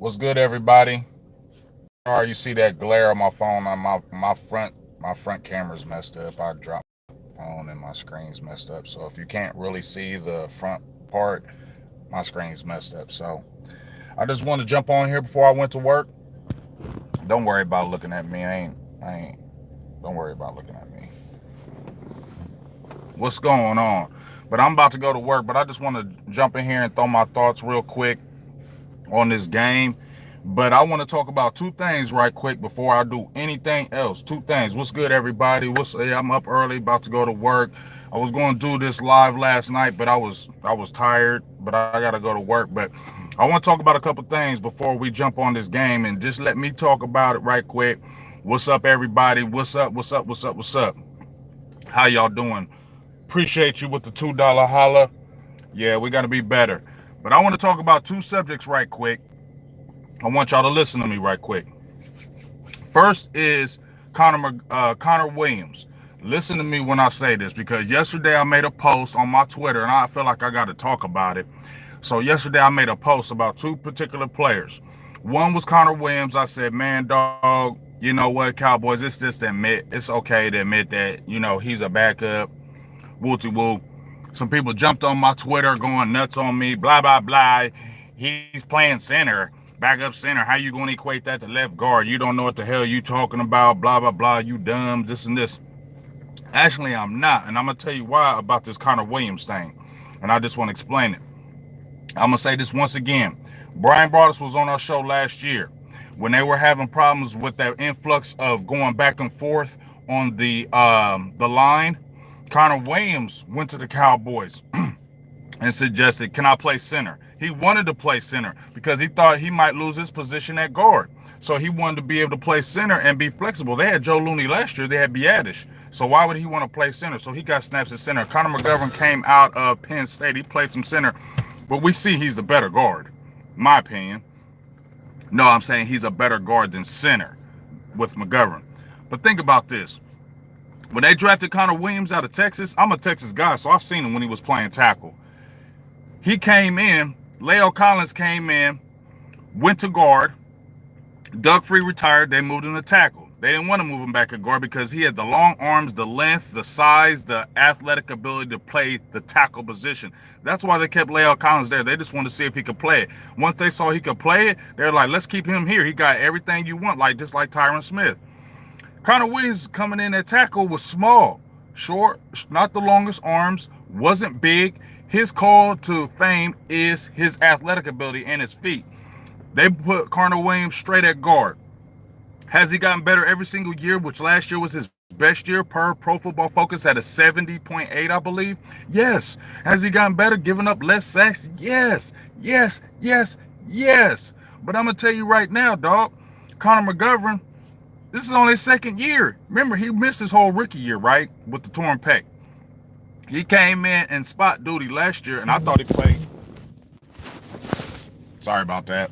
What's good, everybody? Sorry, you see that glare on my phone. On my front camera's messed up. I dropped my phone and my screen's messed up. So if you can't really see the front part, my screen's messed up. So I just want to jump on here before I went to work. Don't worry about looking at me. I ain't. Don't worry about looking at me. What's going on? But I'm about to go to work. But I just want to jump in here and throw my thoughts real quick on this game. But I want to talk about two things right quick before I do anything else. Two things. What's good, everybody? I'm up early, about to go to work. I was going to do this live last night, but I was tired. But I got to go to work. But I want to talk about a couple things before we jump on this game, and just let me talk about it right quick. What's up, everybody? What's up? What's up? What's up? What's up? How y'all doing? Appreciate you with the $2 holla. Yeah, we got to be better. But I want to talk about two subjects right quick. I want y'all to listen to me right quick. First is Connor Williams. Listen to me when I say this, because yesterday I made a post on my Twitter, and I feel like I got to talk about it. So yesterday I made a post about two particular players. One was Connor Williams. I said, man, dog, you know what, Cowboys, it's just admit, it's okay to admit that, he's a backup, wooty-woo. Some people jumped on my Twitter going nuts on me, blah, blah, blah. He's playing center, backup center. How you going to equate that to left guard? You don't know what the hell you talking about, blah, blah, blah. You dumb, this and this. Actually, I'm not, and I'm going to tell you why about this Connor Williams thing, and I just want to explain it. I'm going to say this once again. Brian Broaddus was on our show last year when they were having problems with that influx of going back and forth on the line. Connor Williams went to the Cowboys and suggested, can I play center? He wanted to play center because he thought he might lose his position at guard. So he wanted to be able to play center and be flexible. They had Joe Looney last year. They had Biadish. So why would he want to play center? So he got snaps at center. Connor McGovern came out of Penn State. He played some center, but we see he's the better guard, my opinion. No, I'm saying he's a better guard than center with McGovern. But think about this. When they drafted Connor Williams out of Texas, I'm a Texas guy, so I seen him when he was playing tackle. He came in, Leo Collins came in, went to guard. Doug Free retired, they moved him to tackle. They didn't want to move him back at guard because he had the long arms, the length, the size, the athletic ability to play the tackle position. That's why they kept Leo Collins there. They just wanted to see if he could play it. Once they saw he could play it, they're like, let's keep him here. He got everything you want, just like Tyron Smith. Connor Williams coming in at tackle was small, short, not the longest arms, wasn't big. His call to fame is his athletic ability and his feet. They put Connor Williams straight at guard. Has he gotten better every single year, which last year was his best year per Pro Football Focus at a 70.8, I believe? Yes. Has he gotten better, giving up less sacks? Yes. Yes. Yes. Yes. But I'm going to tell you right now, dog, Connor McGovern, this is only his second year. Remember, he missed his whole rookie year, right, with the torn pec. He came in spot duty last year, and I thought he played. Sorry about that.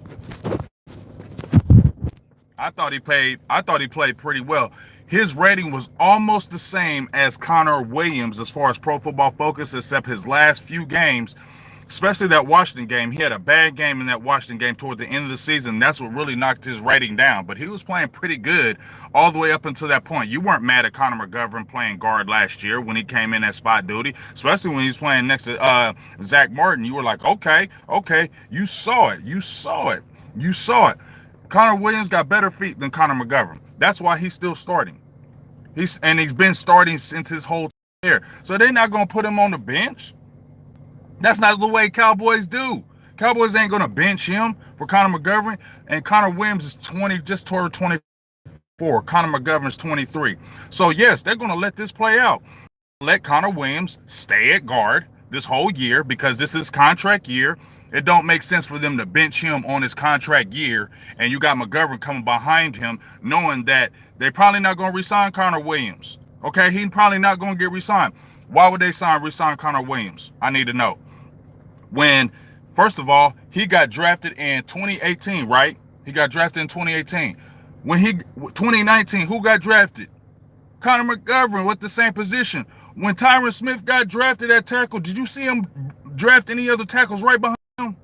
I thought he played pretty well. His rating was almost the same as Connor Williams as far as Pro Football Focus, except his last few games, especially that Washington game. He had a bad game in that Washington game toward the end of the season. That's what really knocked his rating down. But he was playing pretty good all the way up until that point. You weren't mad at Connor McGovern playing guard last year when he came in at spot duty, especially when he was playing next to Zach Martin. You were like, okay, you saw it. Connor Williams got better feet than Connor McGovern. That's why he's still starting. He's been starting since his whole year. So they're not going to put him on the bench. That's not the way Cowboys do. Cowboys ain't going to bench him for Connor McGovern. And Connor Williams is 20, just toward 24. Connor McGovern's 23. So, yes, they're going to let this play out. Let Connor Williams stay at guard this whole year because this is contract year. It don't make sense for them to bench him on his contract year, and you got McGovern coming behind him, knowing that they're probably not going to re-sign Connor Williams. Okay, he's probably not going to get re-signed. Why would they re-sign Connor Williams? I need to know. When, first of all, he got drafted in 2018, right? He got drafted in 2018. 2019, who got drafted? Connor McGovern with the same position. When Tyron Smith got drafted at tackle, did you see him draft any other tackles right behind him?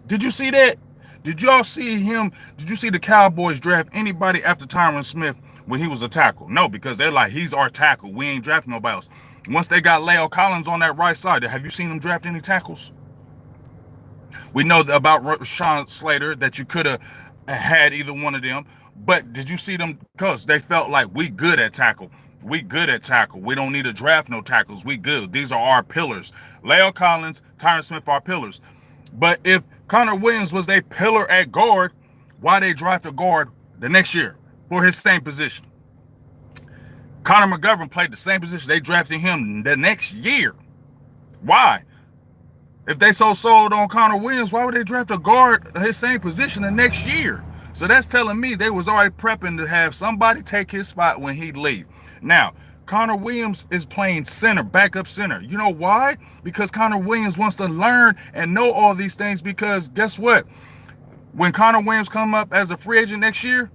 Did you see that? Did y'all see him? Did you see the Cowboys draft anybody after Tyron Smith when he was a tackle? No, because they're like, he's our tackle. We ain't drafting nobody else. Once they got Leo Collins on that right side, have you seen them draft any tackles? We know about Rashawn Slater that you could have had either one of them, but did you see them? Because they felt like we good at tackle. We good at tackle. We don't need to draft no tackles. We good. These are our pillars. Leo Collins, Tyron Smith are pillars. But if Connor Williams was a pillar at guard, why they draft a guard the next year for his same position? Connor McGovern played the same position. They drafted him the next year. Why? If they so sold on Connor Williams, why would they draft a guard his same position the next year? So that's telling me they was already prepping to have somebody take his spot when he leave. Now, Connor Williams is playing center, backup center. You know why? Because Connor Williams wants to learn and know all these things, because guess what? When Connor Williams come up as a free agent next year,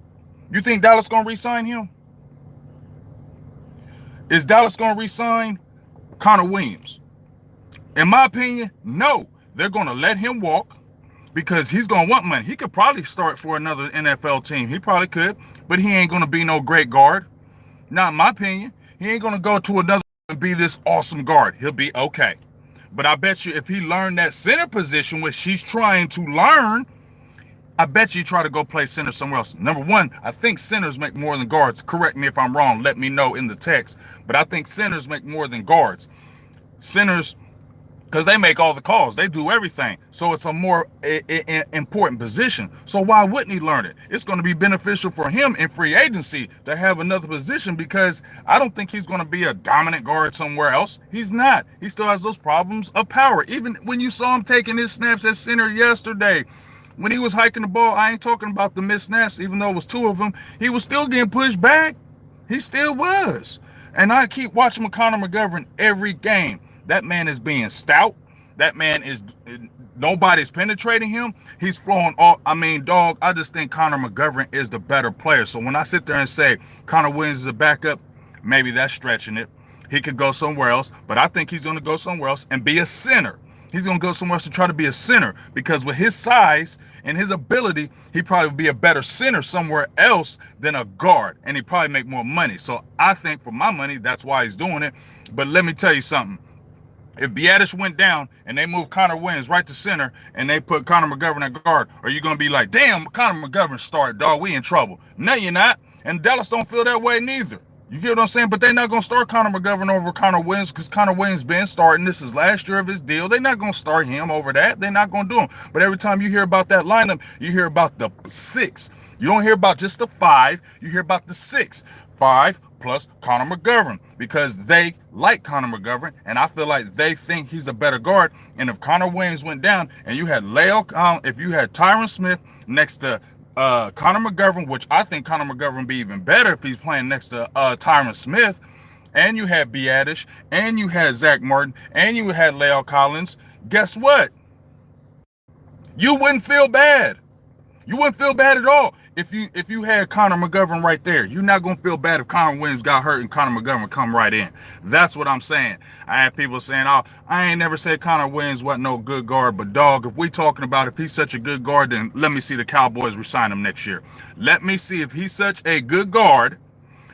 you think Dallas going to re-sign him? Is Dallas going to re-sign Connor Williams? In my opinion, no. They're going to let him walk because he's going to want money. He could probably start for another NFL team. He probably could, but he ain't going to be no great guard. Not in my opinion. He ain't going to go to another and be this awesome guard. He'll be okay. But I bet you if he learned that center position, which he's trying to learn, I bet you try to go play center somewhere else. Number one, I think centers make more than guards. Correct me if I'm wrong. Let me know in the text. But I think centers make more than guards. Centers, because they make all the calls. They do everything. So it's a more important position. So why wouldn't he learn it? It's going to be beneficial for him in free agency to have another position, because I don't think he's going to be a dominant guard somewhere else. He's not. He still has those problems of power. Even when you saw him taking his snaps at center yesterday, when he was hiking the ball, I ain't talking about the missed snaps, even though it was two of them, he was still getting pushed back. He still was. And I keep watching Connor McGovern every game. That man is being stout. That man is, nobody's penetrating him. He's flowing all, dog, I just think Connor McGovern is the better player. So when I sit there and say Connor Williams is a backup, maybe that's stretching it. He could go somewhere else, but I think he's going to go somewhere else and be a center. He's going to go somewhere else to try to be a center, because with his size and his ability, he'd probably be a better center somewhere else than a guard, and he'd probably make more money. So I think for my money, that's why he's doing it. But let me tell you something. If Biadasz went down and they moved Connor Williams right to center and they put Connor McGovern at guard, are you going to be like, damn, Connor McGovern started, dog, we in trouble? No, you're not. And Dallas don't feel that way neither. You get what I'm saying? But they're not going to start Connor McGovern over Connor Williams, because Connor Williams been starting. This is last year of his deal. They're not going to start him over that. They're not going to do him. But every time you hear about that lineup, you hear about the 6. You don't hear about just the 5. You hear about the 6. 5 plus Connor McGovern, because they like Connor McGovern, and I feel like they think he's a better guard. And if Connor Williams went down and you had if you had Tyron Smith next to Connor McGovern, which I think Connor McGovern would be even better if he's playing next to Tyron Smith, and you had Biadasz, and you had Zach Martin, and you had Leo Collins, guess what? You wouldn't feel bad. You wouldn't feel bad at all if you had Connor McGovern right there. You're not going to feel bad if Connor Williams got hurt and Connor McGovern come right in. That's what I'm saying. I had people saying, oh, I ain't never said Connor Williams wasn't no good guard, but dog, if we talking about if he's such a good guard, then let me see the Cowboys resign him next year. Let me see if he's such a good guard.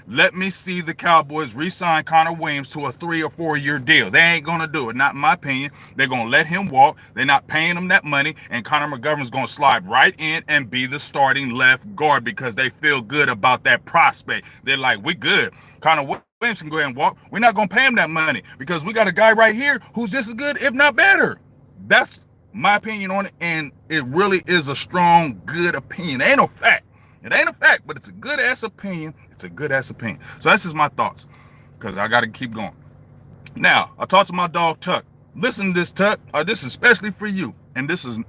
Let me see the Cowboys re-sign Connor Williams to a 3 or 4 year deal. They ain't going to do it, not in my opinion. They're going to let him walk. They're not paying him that money, and Connor McGovern's going to slide right in and be the starting left guard because they feel good about that prospect. They're like, we good. Connor Williams can go ahead and walk. We're not going to pay him that money because we got a guy right here who's just as good, if not better. That's my opinion on it, and it really is a strong, good opinion. It ain't no fact. It ain't a fact, but it's a good-ass opinion. It's a good-ass opinion. So that's just my thoughts, because I got to keep going. Now, I talked to my dog, Tuck. Listen to this, Tuck. This is especially for you. And this is,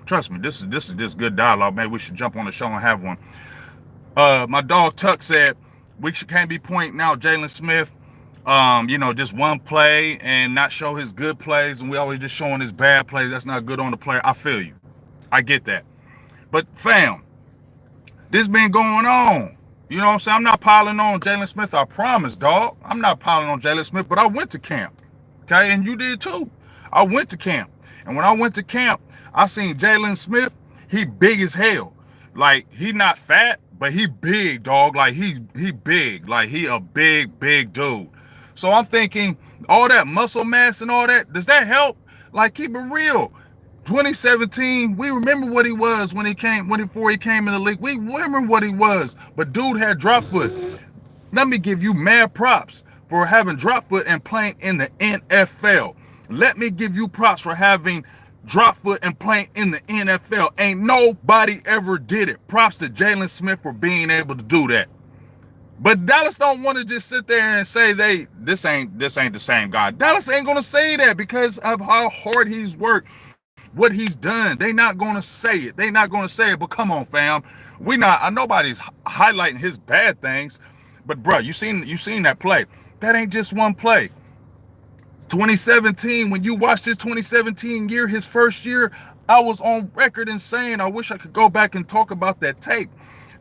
trust me, this is just good dialogue. Maybe we should jump on the show and have one. My dog, Tuck, said we can't be pointing out Jalen Smith, just one play and not show his good plays, and we always just showing his bad plays. That's not good on the player. I feel you. I get that. But, fam, this been going on. You know what I'm saying? I'm not piling on Jalen Smith. I promise, dog. I'm not piling on Jalen Smith, but I went to camp. Okay? And you did too. I went to camp. And when I went to camp, I seen Jalen Smith. he big as hell. Like he not fat, but he big, dog. Like he big. Like he a big dude. So I'm thinking all that muscle mass and all that, does that help? Like keep it real. 2017, we remember what he was before he came in the league. We remember what he was. But dude had drop foot. Let me give you mad props for having drop foot and playing in the NFL. Let me give you props for having drop foot and playing in the NFL. Ain't nobody ever did it. Props to Jalen Smith for being able to do that. But Dallas don't want to just sit there and say this ain't the same guy. Dallas ain't gonna say that because of how hard he's worked, what he's done. They not gonna say it. They not gonna say it. But come on, fam. Nobody's highlighting his bad things. But bro, you seen that play. That ain't just one play. 2017, when you watch this 2017 year, his first year, I was on record and saying I wish I could go back and talk about that tape.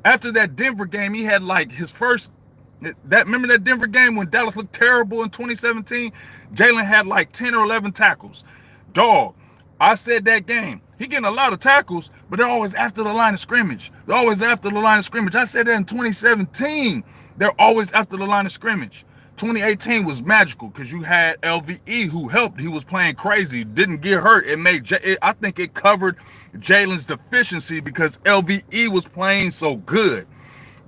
After that Denver game, he had like his first, remember that Denver game when Dallas looked terrible in 2017? Jalen had like 10 or 11 tackles. Dog, I said that game, he getting a lot of tackles, but they're always after the line of scrimmage. I said that in 2017, they're always after the line of scrimmage. 2018 was magical because you had LVE who helped. He was playing crazy, didn't get hurt. I think it covered Jalen's deficiency because LVE was playing so good.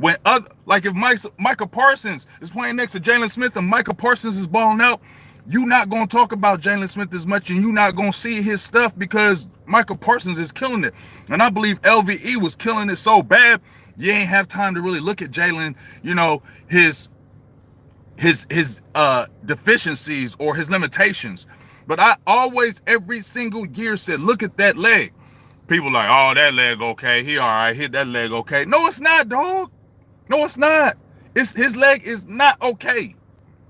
If Micah Parsons is playing next to Jalen Smith and Micah Parsons is balling out, you're not going to talk about Jalen Smith as much and you're not going to see his stuff because Micah Parsons is killing it. And I believe LVE was killing it so bad, you ain't have time to really look at Jalen, his deficiencies or his limitations. But I always, every single year said, look at that leg. People like, oh, that leg okay. He all right. Hit that leg okay. No, it's not, dog. No, it's not. His leg is not okay.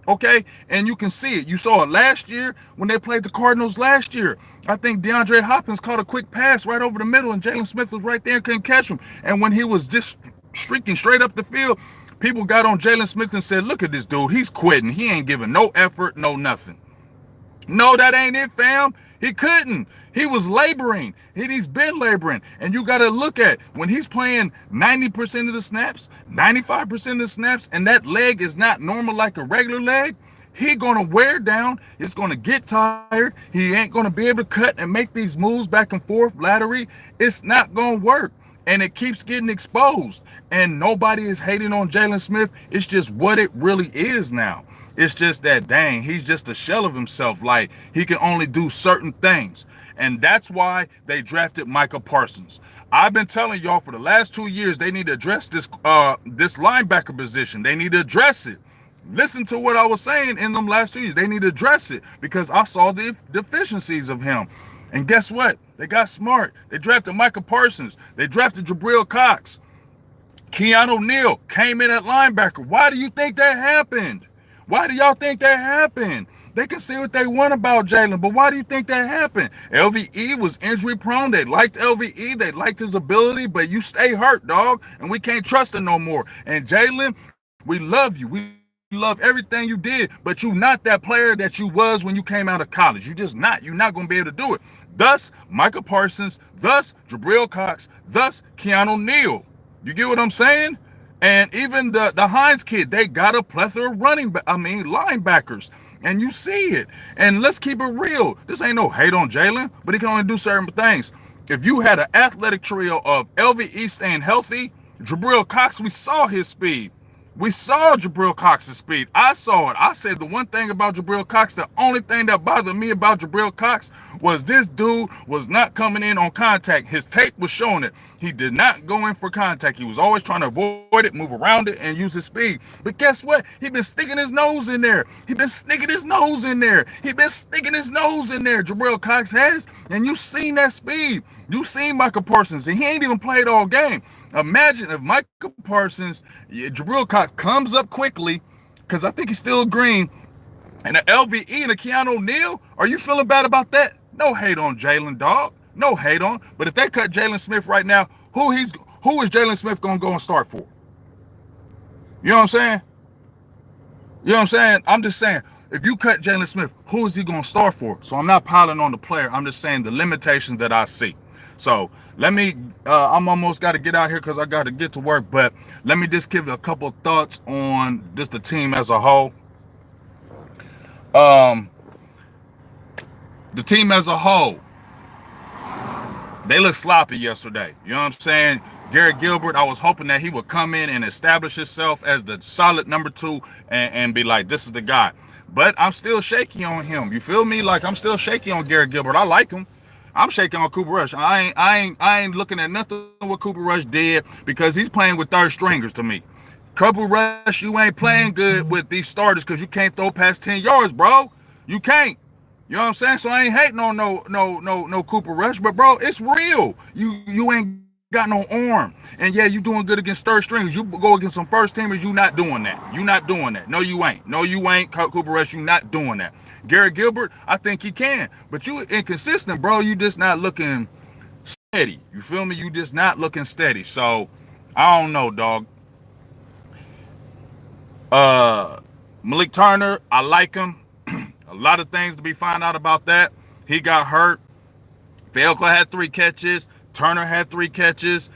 Okay? And you can see it. You saw it last year when they played the Cardinals last year. I think DeAndre Hopkins caught a quick pass right over the middle and Jalen Smith was right there and couldn't catch him. And when he was just streaking straight up the field, people got on Jalen Smith and said, look at this dude. He's quitting. He ain't giving no effort, no nothing. No, that ain't it, fam. He couldn't. He was laboring. He's been laboring. And you got to look at when he's playing 90% of the snaps, 95% of the snaps, and that leg is not normal like a regular leg, he going to wear down. It's going to get tired. He ain't going to be able to cut and make these moves back and forth laterally. It's not going to work. And it keeps getting exposed. And nobody is hating on Jalen Smith. It's just what it really is now. It's just that, dang, he's just a shell of himself. Like, he can only do certain things. And that's why they drafted Micah Parsons. I've been telling y'all for the last 2 years, they need to address this linebacker position. They need to address it. Listen to what I was saying in them last 2 years. They need to address it because I saw the deficiencies of him. And guess what? They got smart. They drafted Micah Parsons. They drafted Jabril Cox. Keanu Neal came in at linebacker. Why do you think that happened? Why do y'all think that happened? They can say what they want about Jalen, but why do you think that happened? LVE was injury prone. They liked LVE. They liked his ability, but you stay hurt, dog, and we can't trust him no more. And Jalen, we love you. We love everything you did, but you're not that player that you was when you came out of college. You're just not. You're not going to be able to do it. Thus, Micah Parsons, thus, Jabril Cox, thus, Keanu Neal. You get what I'm saying? And even the Hines kid, they got a plethora of linebackers. And you see it. And let's keep it real. This ain't no hate on Jalen, but he can only do certain things. If you had an athletic trio of LVE staying healthy, Jabril Cox, we saw his speed. We saw Jabril Cox's speed. I saw it. I said the one thing about Jabril Cox, the only thing that bothered me about Jabril Cox was this dude was not coming in on contact. His tape was showing it. He did not go in for contact. He was always trying to avoid it, move around it, and use his speed. But guess what? He been sticking his nose in there. Jabril Cox has. And you seen that speed. You seen Micah Parsons, and he ain't even played all game. Imagine if Micah Parsons, Jabril Cox comes up quickly, because I think he's still green, and an LVE and a Keanu Neal, are you feeling bad about that? No hate on Jalen, dog. No hate on. But if they cut Jalen Smith right now, who is Jalen Smith going to go and start for? You know what I'm saying? I'm just saying, if you cut Jalen Smith, who is he going to start for? So I'm not piling on the player. I'm just saying the limitations that I see. So let me, I'm almost got to get out here because I got to get to work, but let me just give you a couple of thoughts on just the team as a whole. Um, the team as a whole, they looked sloppy yesterday. You know what I'm saying? Garrett Gilbert, I was hoping that he would come in and establish himself as the solid number two and be like, this is the guy. But I'm still shaky on him. You feel me? Like I'm still shaky on Garrett Gilbert. I like him. I'm shaking on Cooper Rush. I ain't looking at nothing what Cooper Rush did because he's playing with third stringers to me. Cooper Rush, you ain't playing good with these starters because you can't throw past 10 yards, bro. You can't. You know what I'm saying? So I ain't hating on no Cooper Rush, but bro, it's real. You ain't got no arm, and yeah, you doing good against third stringers. You go against some first teamers, you not doing that. You not doing that. No, you ain't. No, you ain't. Cooper Rush, you not doing that. Garrett Gilbert, I think he can, but you inconsistent, bro. You just not looking steady. You feel me? You just not looking steady. So I don't know, dog. Uh, Malik Turner, I like him. A lot of things to be found out about that. He got hurt. Falco had 3 catches. Turner had 3 catches.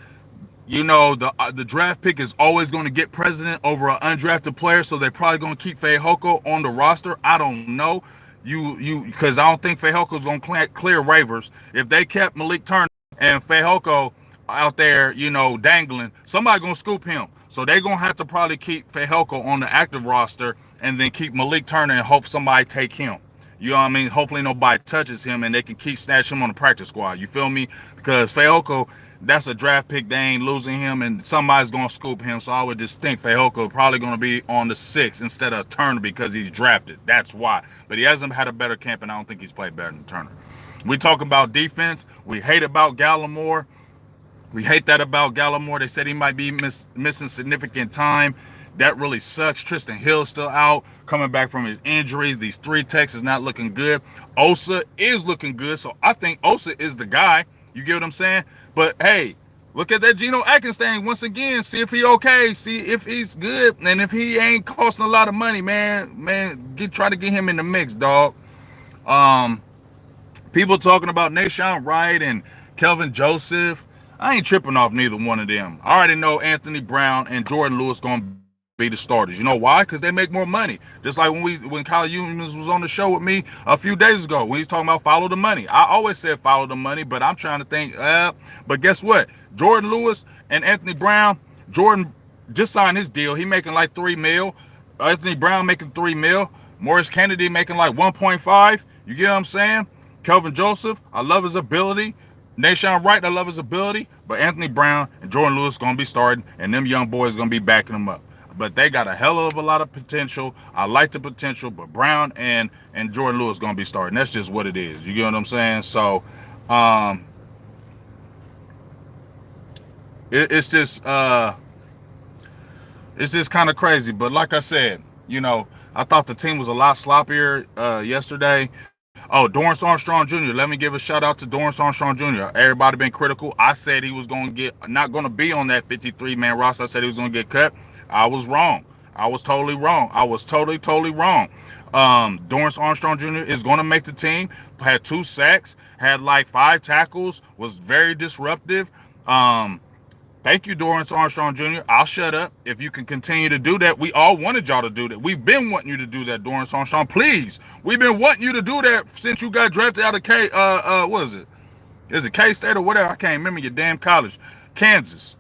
You know, the draft pick is always going to get president over an undrafted player, so they're probably going to keep Fehoko on the roster. I don't know. Because I don't think Fehoko's going to clear waivers. If they kept Malik Turner and Fehoko out there, you know, dangling, somebody going to scoop him. So they're going to have to probably keep Fehoko on the active roster and then keep Malik Turner and hope somebody take him. You know what I mean? Hopefully nobody touches him and they can keep snatching him on the practice squad. You feel me? Because Fehoko, that's a draft pick. They ain't losing him and somebody's going to scoop him. So I would just think Fehoko probably going to be on the 6 instead of Turner because he's drafted. That's why. But he hasn't had a better camp and I don't think he's played better than Turner. We talk about defense. We hate about Gallimore. We hate that about Gallimore. They said he might be missing significant time. That really sucks. Tristan Hill's still out, coming back from his injuries. These 3 techs is not looking good. Osa is looking good, so I think Osa is the guy. You get what I'm saying? But hey, look at that Geno Atkins thing once again. See if he okay. See if he's good, and if he ain't costing a lot of money, try to get him in the mix, dog. Um, People talking about Nashawn Wright and Kelvin Joseph. I ain't tripping off neither one of them. I already know Anthony Brown and Jordan Lewis going to be the starters. You know why? Because they make more money. Just like when Kyle Humans was on the show with me a few days ago when he's talking about follow the money. I always said follow the money, but I'm trying to think. But guess what? Jordan Lewis and Anthony Brown. Jordan just signed his deal. He making like $3 million. Anthony Brown making $3 million. Morris Kennedy making like 1.5. You get what I'm saying? Kelvin Joseph, I love his ability. Nashawn Wright, I love his ability. But Anthony Brown and Jordan Lewis going to be starting, and them young boys going to be backing them up. But they got a hell of a lot of potential. I like the potential, but Brown and Jordan Lewis going to be starting. That's just what it is. You get what I'm saying? So it's just kind of crazy. But like I said, you know, I thought the team was a lot sloppier yesterday. Oh, Dorrance Armstrong Jr. Let me give a shout out to Dorrance Armstrong Jr. Everybody been critical. I said he was going to not going to be on that 53-man roster. I said he was going to get cut. I was wrong. I was totally wrong. I was totally wrong. Dorrance Armstrong Jr. is going to make the team. Had 2 sacks. Had like 5 tackles. Was very disruptive. Thank you, Dorrance Armstrong Jr. I'll shut up if you can continue to do that. We all wanted y'all to do that. We've been wanting you to do that, Dorrance Armstrong. Please. We've been wanting you to do that since you got drafted out of what is it? Is it K-State or whatever? I can't remember your damn college. Kansas.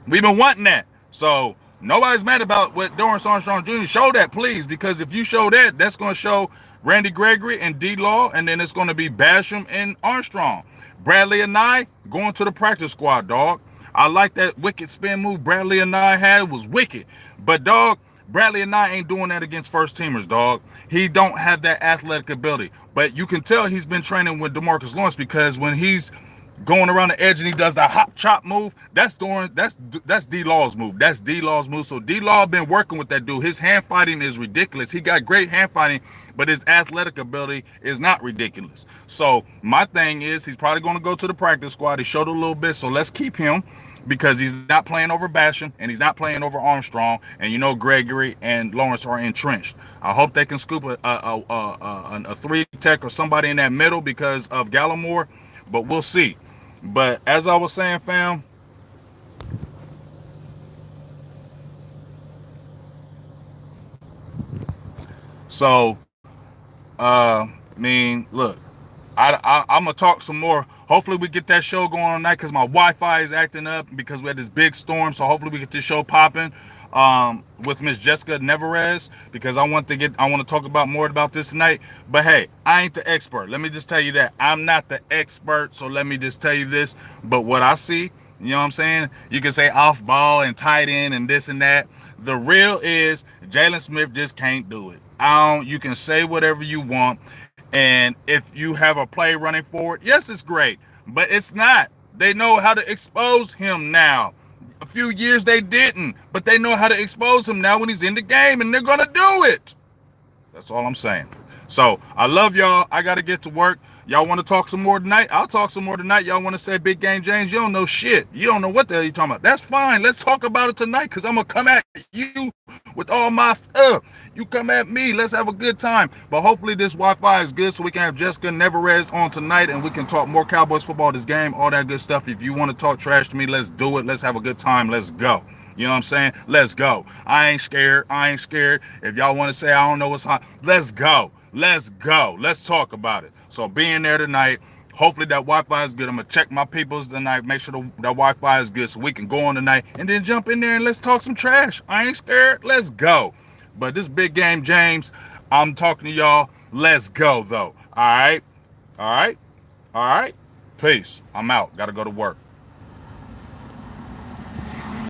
We've been wanting that. So nobody's mad about what Dorrance Armstrong Jr. Show that, please, because if you show that, that's going to show Randy Gregory and D-Law, and then it's going to be Basham and Armstrong. Bradley and I going to the practice squad, dog. I like that wicked spin move Bradley and I had. Was wicked. But, dog, Bradley and I ain't doing that against first teamers, dog. He don't have that athletic ability. But you can tell he's been training with DeMarcus Lawrence because when he's going around the edge and he does that hop chop move, that's D-Law's move. That's D-Law's move. So D-Law been working with that dude. His hand fighting is ridiculous. He got great hand fighting, but his athletic ability is not ridiculous. So my thing is he's probably going to go to the practice squad. He showed a little bit, so let's keep him because he's not playing over Basham and he's not playing over Armstrong. And you know Gregory and Lawrence are entrenched. I hope they can scoop a 3-tech or somebody in that middle because of Gallimore, but we'll see. But as I was saying, fam, so look, I'm gonna talk some more. Hopefully, we get that show going tonight because my Wi-Fi is acting up because we had this big storm. So hopefully, we get this show popping with Miss Jessica Neverez because I want to talk about more about this tonight. But hey, I ain't the expert. Let me just tell you that I'm not the expert. So let me just tell you this. But what I see, you know what I'm saying? You can say off ball and tight end and this and that. The real is Jalen Smith just can't do it. I don't. You can say whatever you want. And if you have a play running forward, yes, it's great, but it's not. They know how to expose him now. A few years they didn't, but they know how to expose him now when he's in the game, and they're going to do it. That's all I'm saying. So I love y'all. I got to get to work. Y'all want to talk some more tonight? I'll talk some more tonight. Y'all want to say Big Game James? You don't know shit. You don't know what the hell you're talking about. That's fine. Let's talk about it tonight because I'm going to come at you with all my stuff. You come at me. Let's have a good time. But hopefully this Wi-Fi is good so we can have Jessica Neverez on tonight and we can talk more Cowboys football, this game, all that good stuff. If you want to talk trash to me, let's do it. Let's have a good time. Let's go. You know what I'm saying? Let's go. I ain't scared. I ain't scared. If y'all want to say I don't know what's hot, let's go. Let's go. Let's talk about it. So being there tonight, hopefully that Wi-Fi is good. I'm going to check my peoples tonight, make sure that Wi-Fi is good so we can go on tonight and then jump in there and let's talk some trash. I ain't scared. Let's go. But this Big Game James, I'm talking to y'all. Let's go, though. All right? All right? All right? Peace. I'm out. Got to go to work.